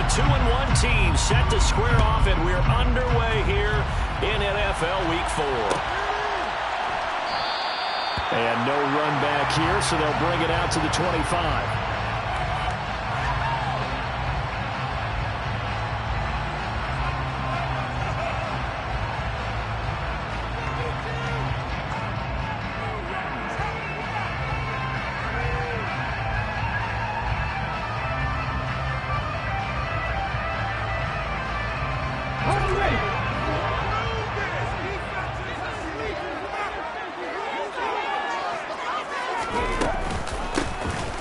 2-1 team set to square off, and we're underway here in NFL Week 4. And no run back here, so they'll bring it out to the 25.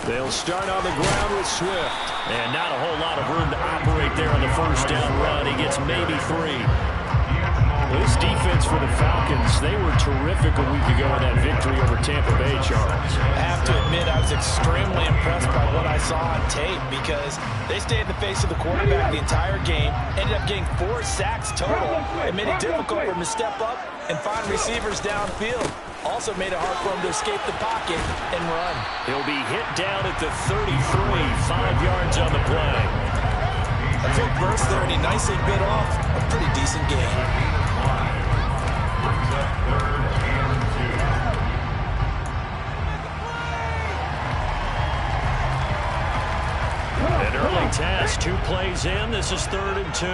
They'll start on the ground with Swift. And not a whole lot of room to operate there on the first down run. He gets maybe 3. This defense for the Falcons, they were terrific a week ago in that victory over Tampa Bay, Charles. I have to admit, I was extremely impressed by what I saw on tape because they stayed in the face of the quarterback the entire game, ended up getting 4 sacks total. It made it difficult for him to step up and find receivers downfield. Also made it hard for him to escape the pocket and run. He'll be hit down at the 33, 5 yards on the play. A quick burst there, and he nicely bit off a pretty decent gain. An early task, 2 plays in. This is 3rd and 2.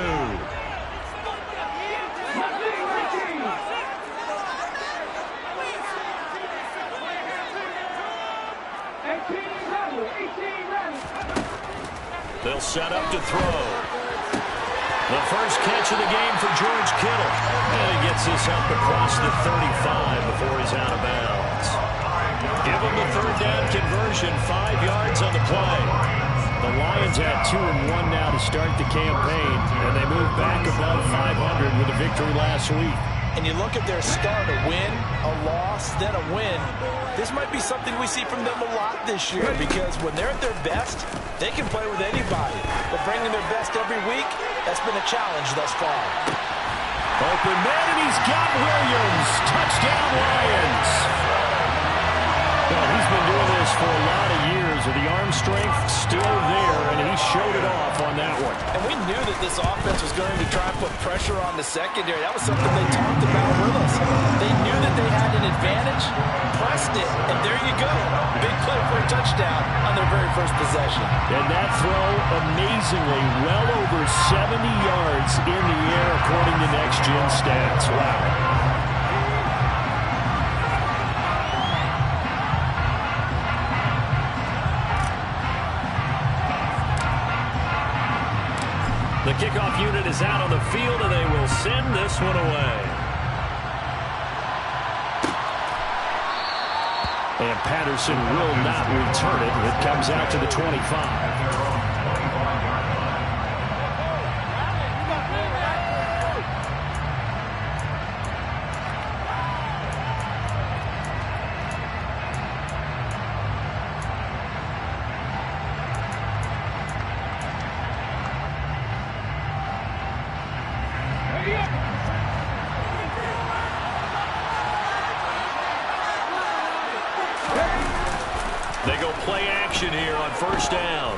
They'll set up to throw. The first catch of the game for George Kittle. And he gets this up across the 35 before he's out of bounds. Give him the 3rd down conversion, 5 yards on the play. The Lions had 2-1 now to start the campaign, and they move back above 500 with a victory last week. And you look at their start, a win, a loss, then a win. This might be something we see from them a lot this year because when they're at their best, they can play with anybody. But bringing their best every week, that's been a challenge thus far. Open man, and he's got Williams. Touchdown, Lions. Well, he's been doing this for a lot of years, with the arm strength still there, and he showed it off on that one. And we knew that this offense was going to try and put pressure on the secondary. That was something they talked about with us. They knew that they had an advantage, pressed it, and there you go. Big play for a touchdown on their very first possession. And that throw, amazingly, well over 70 yards in the air, according to Next Gen Stats. Wow. The kickoff unit is out on the field, and they will send this one away. And Patterson will not return it. It comes out to the 25. They go play action here on first down.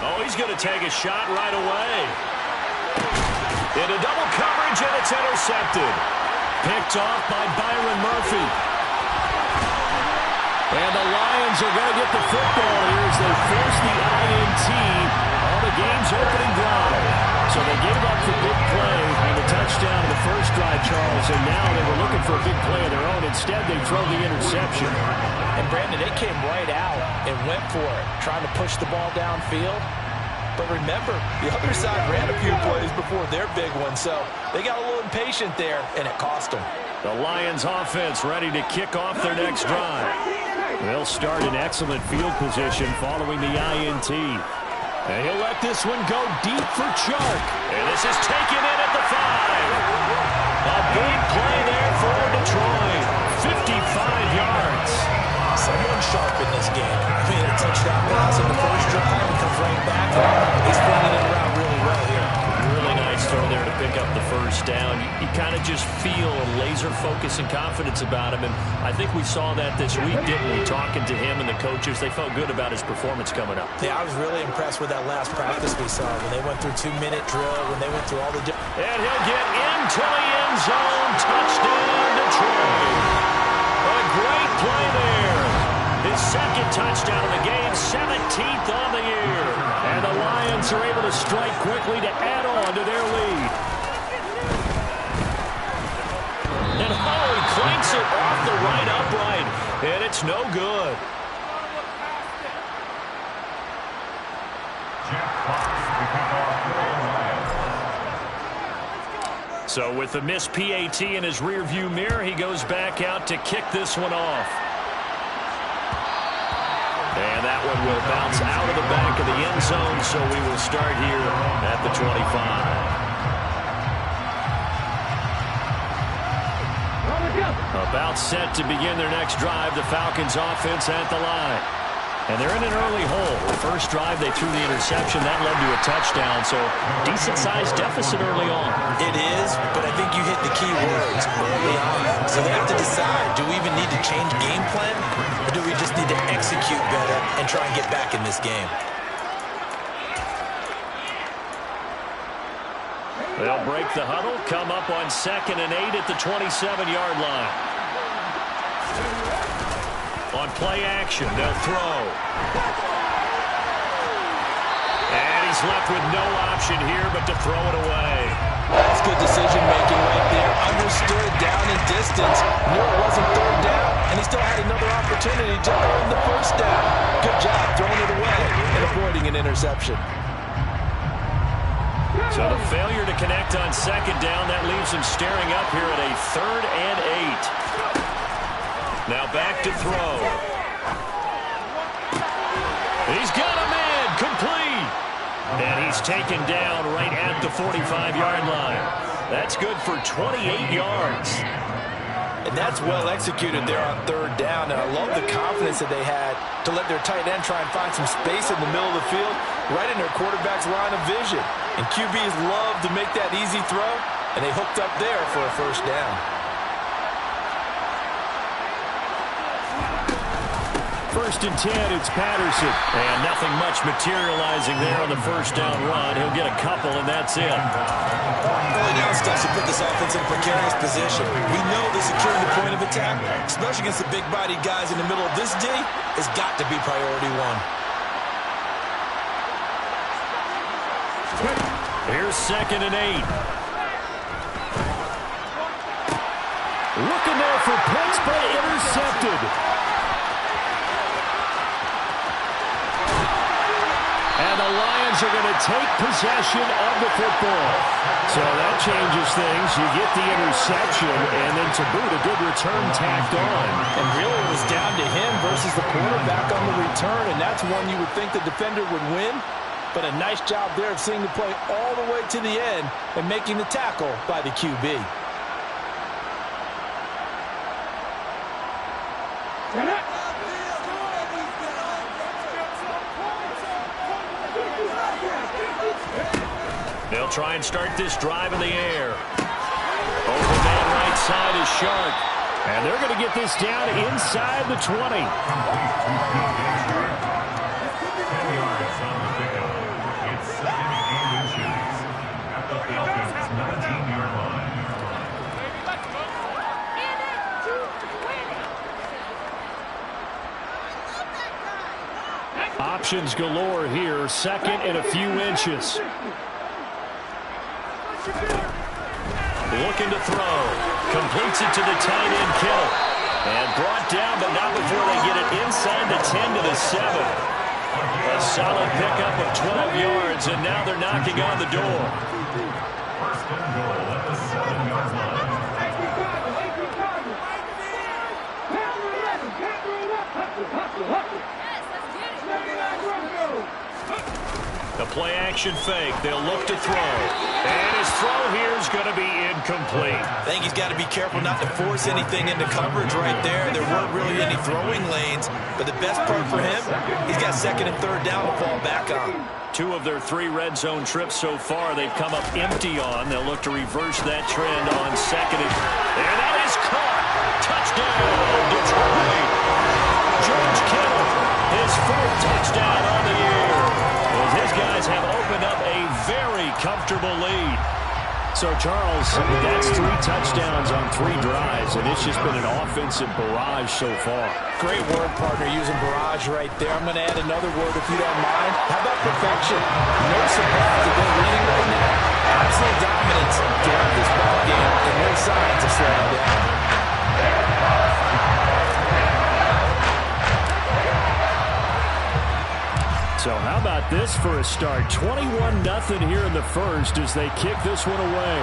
Oh, he's going to take a shot right away. Into double coverage, and it's intercepted. Picked off by Byron Murphy. And the Lions are going to get the football here as they force the INT on the game's opening drive. So they gave up the big play on the touchdown in the first drive, Charles, and now they were looking for a big play of their own. Instead, they throw the interception. And, Brandon, they came right out and went for it, trying to push the ball downfield. But remember, the other side ran a few plays before their big one, so they got a little impatient there, and it cost them. The Lions offense ready to kick off their next drive. They'll start in excellent field position following the INT. And he'll let this one go deep for Chark. And this is taken in at the 5. A big play there for Detroit. 55 yards. Someone sharp in this game. I mean, a touchdown pass in the first drive and comes right back. He's bringing it around really well here. Really nice throw there to pick up the first down. You kind of could just feel a laser focus and confidence about him, and I think we saw that this week, didn't we? Talking to him and the coaches, they felt good about his performance coming up. Yeah, I was really impressed with that last practice we saw when they went through 2-minute drill, when they went through all the different... And he'll get into the end zone. Touchdown, Detroit. A great play there. His second touchdown of the game, 17th on the year. And the Lions are able to strike quickly to add on to their lead. And he cranks it off the right upright. And it's no good. So with the missed PAT in his rearview mirror, he goes back out to kick this one off. And that one will bounce out of the back of the end zone, so we will start here at the 25. About set to begin their next drive, the Falcons offense at the line. And they're in an early hole. The first drive, they threw the interception. That led to a touchdown, so decent-sized deficit early on. It is, but I think you hit the key words early on. So they have to decide, do we even need to change game plan, or do we just need to execute better and try and get back in this game? They'll break the huddle, come up on 2nd and 8 at the 27-yard line. On play action, they'll throw. And he's left with no option here but to throw it away. That's good decision-making right there. Understood down and distance. Knew it wasn't third down, and he still had another opportunity to earn the first down. Good job throwing it away and avoiding an interception. So the failure to connect on 2nd down, that leaves him staring up here at a 3rd and 8. Now back to throw. He's got a man, complete. And he's taken down right at the 45-yard line. That's good for 28 yards. And that's well executed there on 3rd down. And I love the confidence that they had to let their tight end try and find some space in the middle of the field, right in their quarterback's line of vision. And QBs love to make that easy throw, and they hooked up there for a first down. First and 10, it's Patterson. And nothing much materializing there on the first down run. He'll get a couple, and that's it. Early down stuff to put this offense in a precarious position. We know that securing the point of attack, especially against the big-bodied guys in the middle of this D, has got to be priority one. Here's 2nd and 8. Looking there for Pitts, but intercepted. And the Lions are going to take possession of the football. So that changes things. You get the interception, and then to boot, a good return tacked on. And really it was down to him versus the quarterback on the return, and that's one you would think the defender would win. But a nice job there of seeing the play all the way to the end and making the tackle by the QB. They'll try and start this drive in the air. Open man right side is Shark. And they're going to get this down inside the 20. Options galore here. 2nd and a few inches. Looking to throw. Completes it to the tight end, Kittle. And brought down, but not before they get it inside the 10 to the 7. A solid pickup of 12 yards, and now they're knocking on the door. First and goal at the 7-yard line. The play action fake. They'll look to throw. And his throw here is going to be incomplete. I think he's got to be careful not to force anything into coverage right there. There weren't really any throwing lanes. But the best part for him, he's got 2nd and 3rd down to fall back on. 2 of their 3 red zone trips so far, they've come up empty on. They'll look to reverse that trend on second. And that is caught. Touchdown, Detroit. George Kittle, his 4th touchdown on the year. As his guys have opened up a very comfortable lead. So, Charles, that's 3 touchdowns on 3 drives, and it's just been an offensive barrage so far. Great word, partner, using barrage right there. I'm going to add another word if you don't mind. How about perfection? No surprise that they're leading right now. Absolute dominance throughout this ball game and no signs of slowing down. So how about this for a start? 21-0 here in the first as they kick this one away.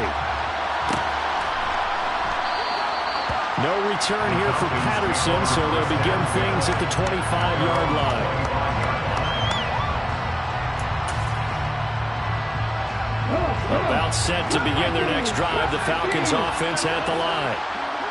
No return here for Patterson, so they'll begin things at the 25-yard line. About set to begin their next drive, the Falcons offense at the line.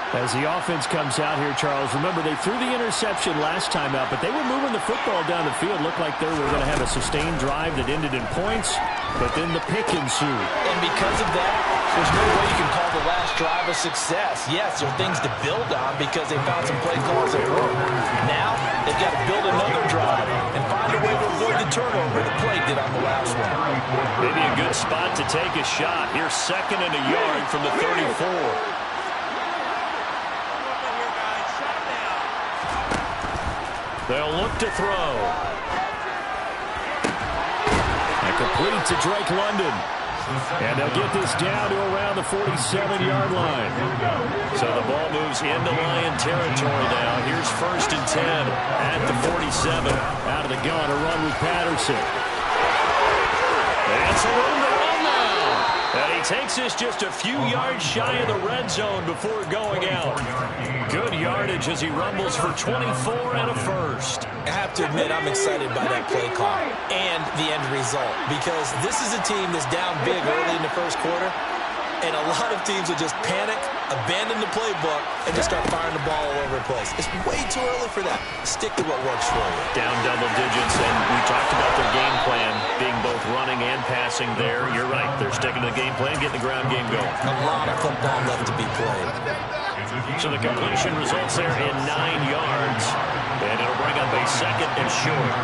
As the offense comes out here, Charles, remember they threw the interception last time out, but they were moving the football down the field. Looked like they were going to have a sustained drive that ended in points, but then the pick ensued. And because of that, there's no way you can call the last drive a success. Yes, there are things to build on because they found some play calls that work. Now, they've got to build another drive and find a way to avoid the turnover the play did on the last one. Maybe a good spot to take a shot. Here's 2nd and a yard from the 34. They'll look to throw. And complete to Drake London. And they'll get this down to around the 47-yard line. So the ball moves into Lion territory now. Here's 1st and 10 at the 47. Out of the gun, a run with Patterson. That's a room to run now. And he takes this just a few yards shy of the red zone before going out. Good yardage as he rumbles for 24 and a first. I have to admit, I'm excited by that play call and the end result because this is a team that's down big early in the first quarter, and a lot of teams will just panic, abandon the playbook, and just start firing the ball all over the place. It's way too early for that. Stick to what works for you. Down double digits, and we talked about their game plan being both running and passing there. You're right. They're sticking to the game plan, getting the ground game going. A lot of football left to be played. So the completion results there in 9 yards. And it'll bring up a 2nd and short.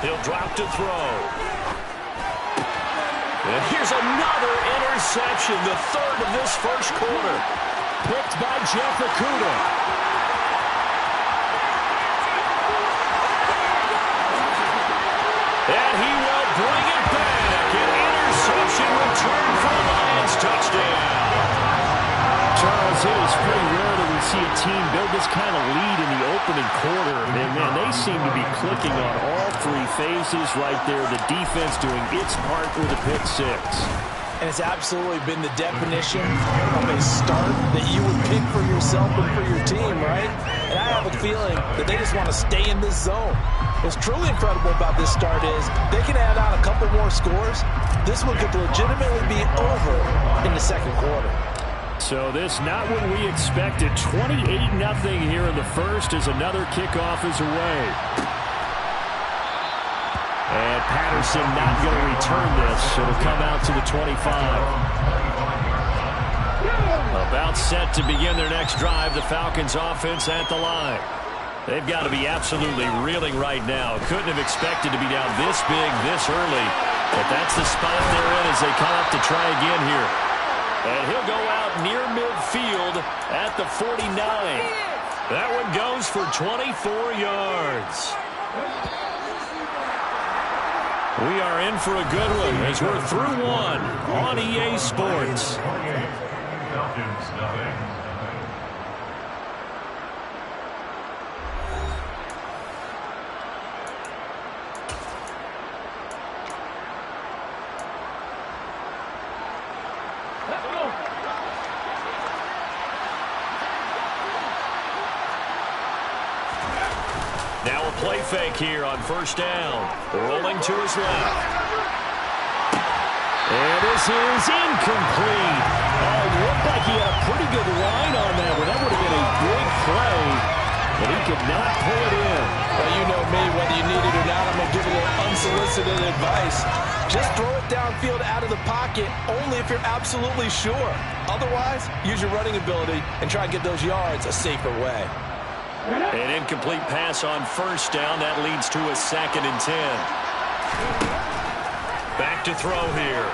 He'll drop to throw. And here's another interception, the 3rd of this first quarter. Picked by Jeff Okudah. And he will bring it back. An interception return for the Lions. Touchdown. Charles, it is pretty rare that we see a team build this kind of lead in the opening quarter. And, man, they seem to be clicking on all 3 phases right there. The defense doing its part with a pick 6. And it's absolutely been the definition of a start that you would pick for yourself and for your team, right? And I have a feeling that they just want to stay in this zone. What's truly incredible about this start is they can add on a couple more scores. This one could legitimately be over in the second quarter. So this not what we expected. 28-0 here in the first as another kickoff is away. And Patterson not going to return this. It'll come out to the 25. About set to begin their next drive. The Falcons offense at the line. They've got to be absolutely reeling right now. Couldn't have expected to be down this big this early. But that's the spot they're in as they come up to try again here. And he'll go out near midfield at the 49. That one goes for 24 yards. We are in for a good one as we're through one on EA Sports. Falcons, nothing. Now a play fake here on 1st down. Rolling to his left. And this is incomplete. Oh, it looked like he had a pretty good line on that one. That would have been a big play, but he could not pull it in. Well, you know me, whether you need it or not, I'm going to give a little unsolicited advice. Just throw it downfield out of the pocket only if you're absolutely sure. Otherwise, use your running ability and try and get those yards a safer way. An incomplete pass on first down. That leads to a 2nd and 10. Back to throw here.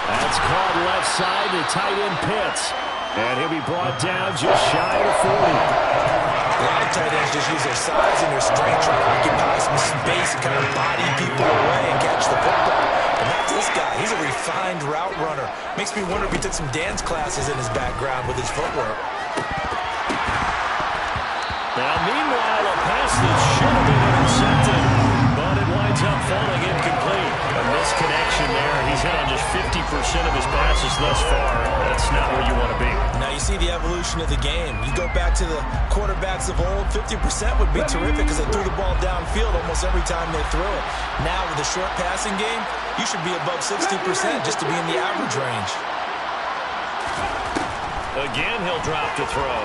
That's caught left side to tight end Pitts. And he'll be brought down just shy of 40. A lot of tight ends just use their size and their strength to occupy some space and kind of body people away and catch the football. And that's this guy. He's a refined route runner. Makes me wonder if he took some dance classes in his background with his footwork. Now, meanwhile, a pass that should have been intercepted, but it winds up falling incomplete. A misconnection there. He's hit on just 50% of his passes thus far. That's not where you want to be. Now, you see the evolution of the game. You go back to the quarterbacks of old, 50% would be terrific because they threw the ball downfield almost every time they threw it. Now, with the short passing game, you should be above 60% just to be in the average range. Again, he'll drop to throw.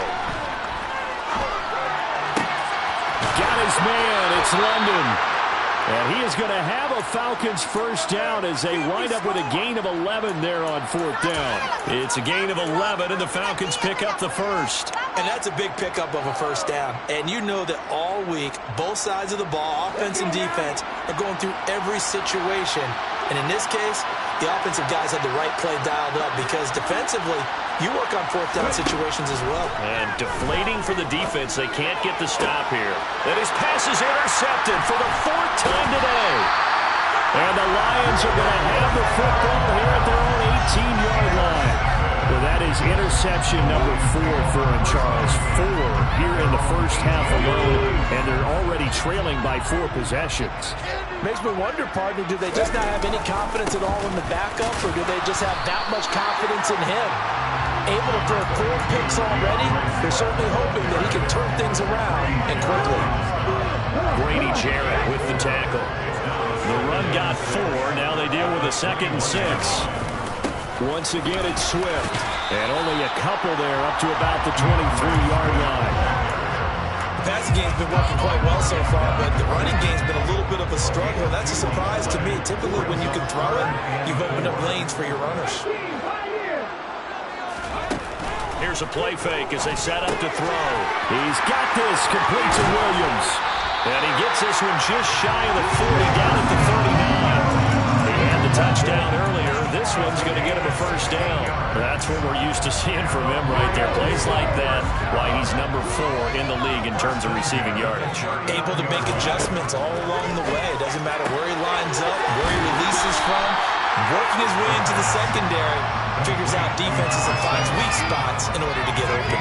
Got his man. It's London. And he is going to have a Falcons first down as they wind up with a gain of 11 there on 4th down. It's a gain of 11, and the Falcons pick up the first. And that's a big pickup of a first down. And you know that all week, both sides of the ball, offense and defense, are going through every situation. And in this case, the offensive guys had the right play dialed up because defensively, you work on 4th down situations as well. And deflating for the defense. They can't get the stop here. And his pass is intercepted for the 4th time today. And the Lions are going to have the football here at their own 18-yard line. Well, that is interception number 4 for him, Charles. 4 here in the first half alone. And they're already trailing by 4 possessions. Makes me wonder, partner, do they just not have any confidence at all in the backup, or do they just have that much confidence in him? Able to throw 4 picks already, they're certainly hoping that he can turn things around and quickly. Grady Jarrett with the tackle. The run got 4. Now they deal with a 2nd and 6. Once again, it's Swift. And only a couple there up to about the 23-yard line. The passing game's been working quite well so far, but the running game's been a little bit of a struggle. That's a surprise to me. Typically, when you can throw it, you've opened up lanes for your runners. Here's a play fake as they set up to throw. He's got this, complete to Williams. And he gets this one just shy of the 40, down at the 39. He had the touchdown earlier. This one's going to get him a first down. That's what we're used to seeing from him right there. Plays like that, why he's number 4 in the league in terms of receiving yardage. Able to make adjustments all along the way. Doesn't matter where he lines up, where he releases from. Working his way into the secondary, figures out defenses and finds weak spots in order to get open.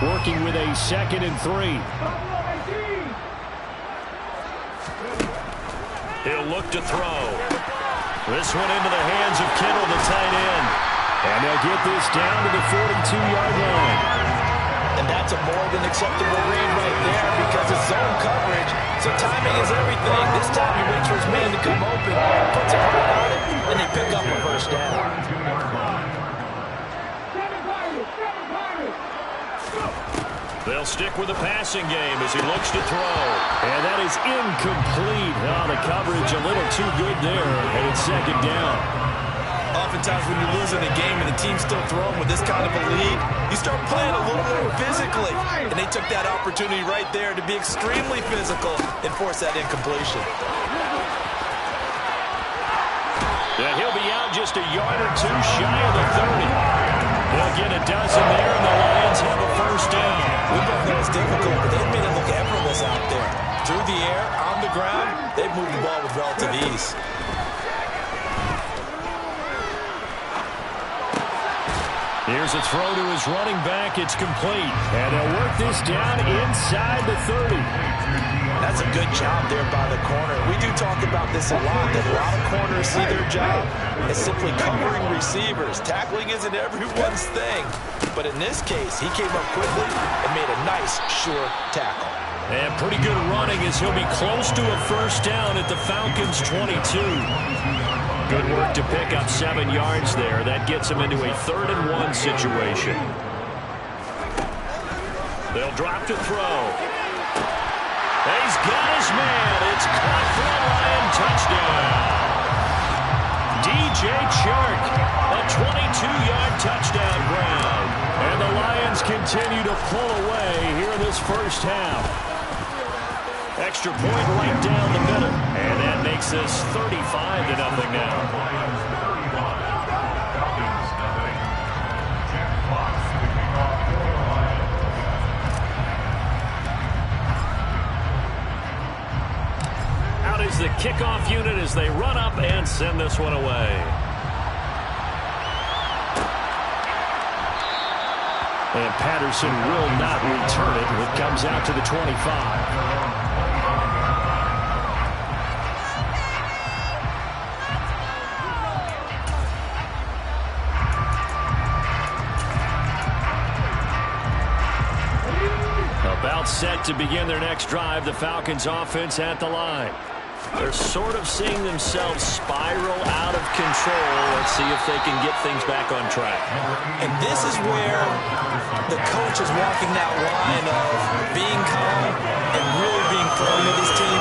Working with a 2nd and 3. He'll look to throw. This one into the hands of Kittle, the tight end. And they'll get this down to the 42-yard line. And that's a more than acceptable read right there because it's zone coverage. So timing is everything. This time he waits for his man to come open, puts a hard on it, and they pick up a first down. They'll stick with the passing game as he looks to throw. And that is incomplete. Oh, the coverage a little too good there, and it's 2nd down. Oftentimes when you're losing a game and the team's still throwing with this kind of a lead, you start playing a little more physically. And they took that opportunity right there to be extremely physical and force that incompletion. Yeah, he'll be out just a yard or 2 shy of the 30. They'll get a dozen there, and the Lions have a first down. We both know it's difficult, but they've made it look effortless out there. Through the air, on the ground, they've moved the ball with relative ease. Here's a throw to his running back. It's complete. And they'll work this down inside the 30. That's a good job there by the corner. We do talk about this a lot, that a lot of corners see their job as simply covering receivers. Tackling isn't everyone's thing. But in this case, he came up quickly and made a nice, sure tackle. And pretty good running as he'll be close to a first down at the Falcons' 22. Good work to pick up 7 yards there. That gets him into a 3rd and 1 situation. They'll drop to throw. He's got his man. It's caught for a Lion touchdown. DJ Chark, a 22-yard touchdown grab. And the Lions continue to pull away here in this first half. Extra point right down the middle. And that makes this 35-0 now. Out is the kickoff unit as they run up and send this one away. And Patterson will not return it. It comes out to the 25. About set to begin their next drive. The Falcons offense at the line. They're sort of seeing themselves spiral out of control. Let's see if they can get things back on track. And this is where the coach is walking that line of being calm and really being firm with his team.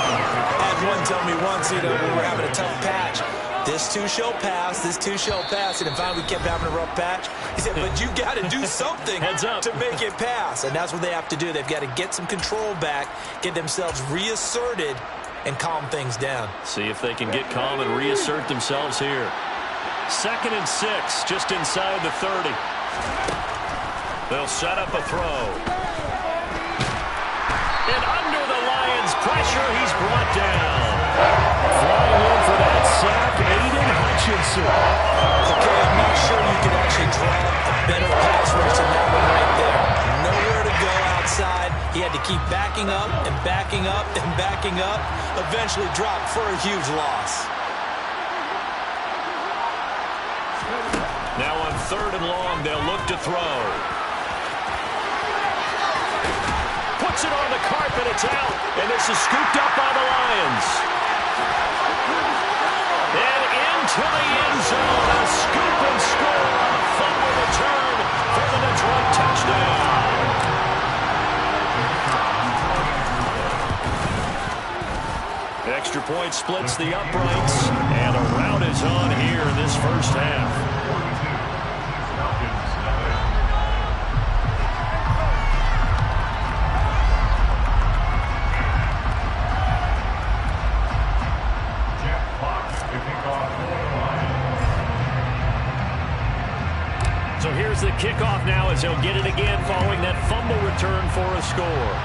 I had one tell me once, we were having a tough patch. This too shall pass, this too shall pass. And finally we kept having a rough patch. He said, but you got to do something to make it pass. And that's what they have to do. They've got to get some control back, get themselves reasserted, and calm things down. See if they can get calm and reassert themselves here. 2nd and 6, just inside the 30. They'll set up a throw. And under the Lions' pressure, he's brought down. Flying in for that sack, Aiden Hutchinson. Okay, I'm not sure you could actually draw a better pass rush than that one right there. Nowhere to go outside. He had to keep backing up and backing up and backing up. Eventually dropped for a huge loss. Now on 3rd and long, they'll look to throw. Puts it on the carpet, it's out. And this is scooped up by the Lions. And into the end zone, a scoop and score. Fumble return for the Detroit touchdown. Extra point splits the uprights, and a rout is on here in this first half. So here's the kickoff now as he'll get it again following that fumble return for a score.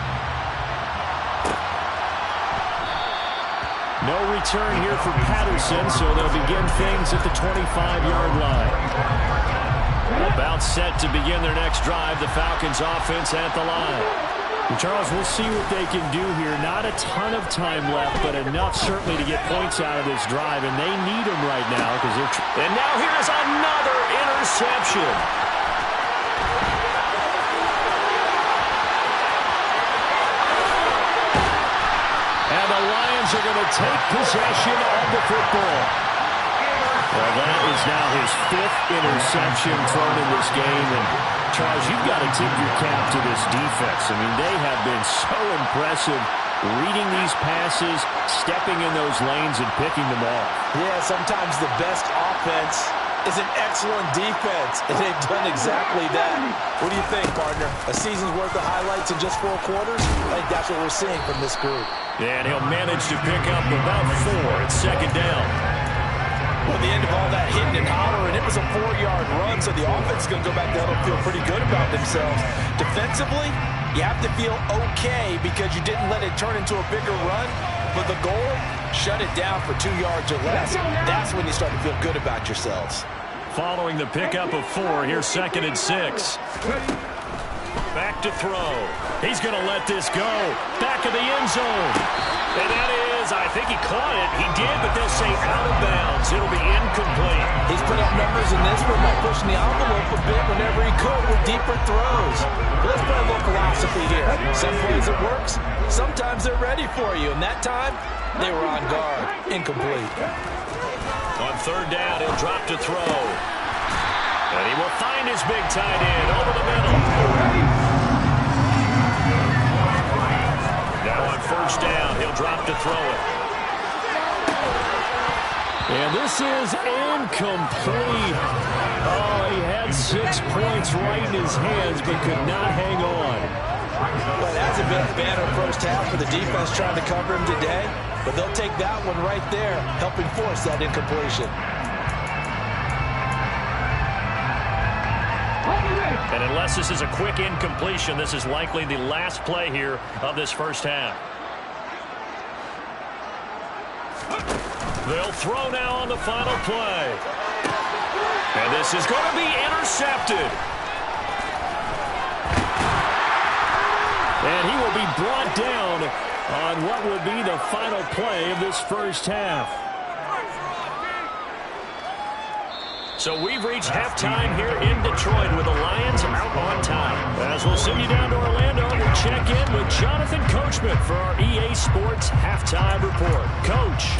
No return here for Patterson, so they'll begin things at the 25-yard line. About set to begin their next drive, the Falcons offense at the line. And Charles, we'll see what they can do here. Not a ton of time left, but enough certainly to get points out of this drive, and they need them right now because they're. And now here's another interception. And the Lions are going to take possession of the football. Well, that is now his 5th interception thrown in this game. And Charles, you've got to tip your cap to this defense. I mean, they have been so impressive reading these passes, stepping in those lanes, and picking them off. Yeah, sometimes the best offense is an excellent defense, and they've done exactly that. What do you think, partner? A season's worth of highlights in just 4 quarters? I think that's what we're seeing from this group. Yeah, and he'll manage to pick up about 4 at 2nd down. Well, at the end of all that hitting and hollering, it was a 4-yard run, so the offense is going to go back there and feel pretty good about themselves. Defensively, you have to feel okay because you didn't let it turn into a bigger run, but the goal, shut it down for 2 yards or less. That's when you start to feel good about yourselves. Following the pickup of 4, here's 2nd and 6. Back to throw. He's going to let this go. Back of the end zone. And that is, I think he caught it. He did, but they'll say out of bounds. It'll be incomplete. He's put up numbers in this one by pushing the envelope a bit whenever he could with deeper throws. Let's play a little philosophy here. Some plays it works. Sometimes they're ready for you. And that time, they were on guard. Incomplete. On third down, he'll drop to throw. And he will find his big tight end over the middle. Now on first down, he'll drop to throw it. And this is incomplete. Oh, he had 6 points right in his hands, but could not hang on. Well, it hasn't been a banner first half for the defense trying to cover him today, but they'll take that one right there, helping force that incompletion. And unless this is a quick incompletion, this is likely the last play here of this first half. They'll throw now on the final play. And this is going to be intercepted. And he will be brought down on what will be the final play of this first half. So we've reached halftime here in Detroit with the Lions out on top. As we'll send you down to Orlando to check in with Jonathan Coachman for our EA Sports Halftime Report. Coach.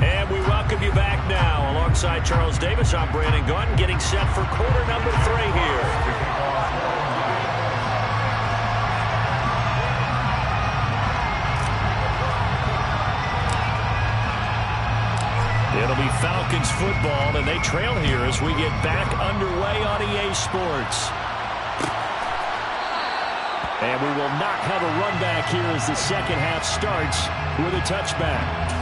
And we welcome you back now. Alongside Charles Davis, I'm Brandon Gaudin, getting set for quarter number 3 here. It'll be Falcons football, and they trail here as we get back underway on EA Sports. And we will not have a run back here as the second half starts with a touchback.